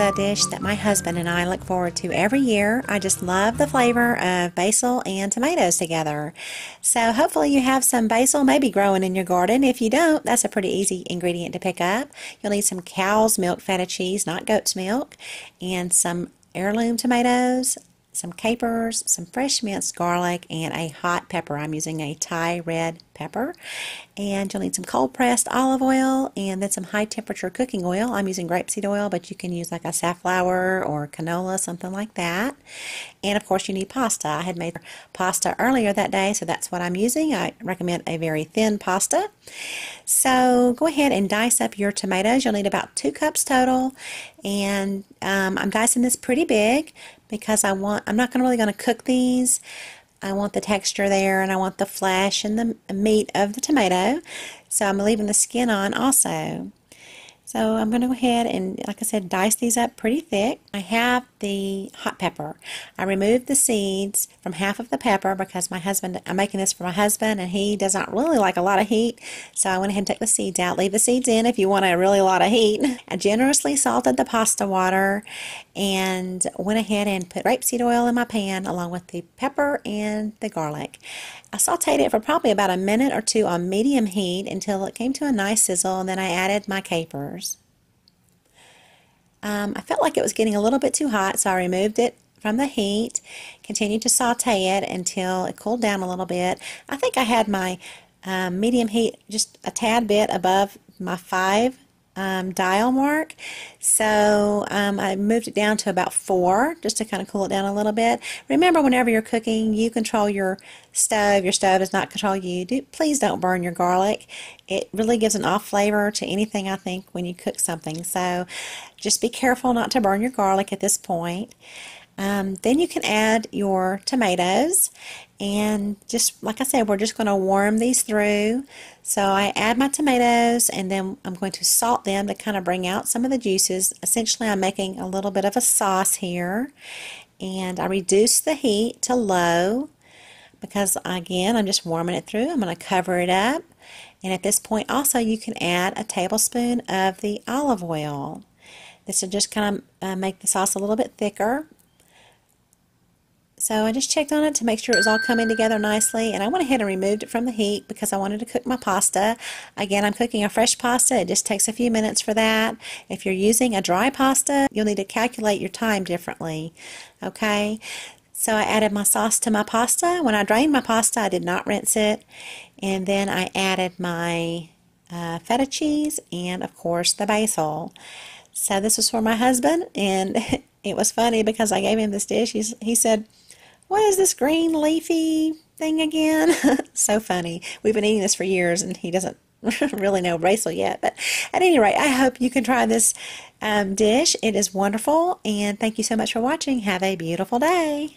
a dish that my husband and I look forward to every year. I just love the flavor of basil and tomatoes together. So hopefully you have some basil maybe growing in your garden. If you don't, that's a pretty easy ingredient to pick up. You'll need some cow's milk feta cheese, not goat's milk, and some heirloom tomatoes, some capers, some fresh minced garlic, and a hot pepper. I'm using a Thai red pepper. And you'll need some cold pressed olive oil and then some high temperature cooking oil. I'm using grapeseed oil, but you can use like a safflower or canola, something like that. And of course you need pasta. I had made pasta earlier that day, so that's what I'm using. I recommend a very thin pasta. So go ahead and dice up your tomatoes. You'll need about 2 cups total, and I'm dicing this pretty big because I'm not really going to cook these. I want the texture there, and I want the flesh and the meat of the tomato, so I'm leaving the skin on also. So I'm going to go ahead and, like I said, dice these up pretty thick. I have the hot pepper. I removed the seeds from half of the pepper because I'm making this for my husband, and he does not really like a lot of heat. So I went ahead and took the seeds out. Leave the seeds in if you want a really lot of heat. I generously salted the pasta water and went ahead and put rapeseed oil in my pan along with the pepper and the garlic. I sauteed it for probably about a minute or two on medium heat until it came to a nice sizzle, and then I added my capers. I felt like it was getting a little bit too hot, so I removed it from the heat, continued to saute it until it cooled down a little bit. I think I had my medium heat just a tad bit above my 5 dial mark, so I moved it down to about 4 just to kind of cool it down a little bit. Remember, whenever you're cooking, you control your stove does not control you. Please don't burn your garlic. It really gives an off flavor to anything, I think, when you cook something, so just be careful not to burn your garlic at this point. Then you can add your tomatoes, and just like I said, we're just going to warm these through. So I add my tomatoes, and then I'm going to salt them to kind of bring out some of the juices. Essentially, I'm making a little bit of a sauce here, and I reduce the heat to low because, again, I'm just warming it through. I'm going to cover it up, and at this point also you can add a tablespoon of the olive oil. This will just kind of make the sauce a little bit thicker. So I just checked on it to make sure it was all coming together nicely, and I went ahead and removed it from the heat because I wanted to cook my pasta. Again, I'm cooking a fresh pasta. It just takes a few minutes for that. If you're using a dry pasta, you'll need to calculate your time differently. Okay, so I added my sauce to my pasta. When I drained my pasta, I did not rinse it, and then I added my feta cheese and, of course, the basil. So this was for my husband, and it was funny because I gave him this dish. He said, "What is this green leafy thing again?" So funny. We've been eating this for years, and he doesn't really know basil yet. But at any rate, I hope you can try this dish. It is wonderful, and thank you so much for watching. Have a beautiful day.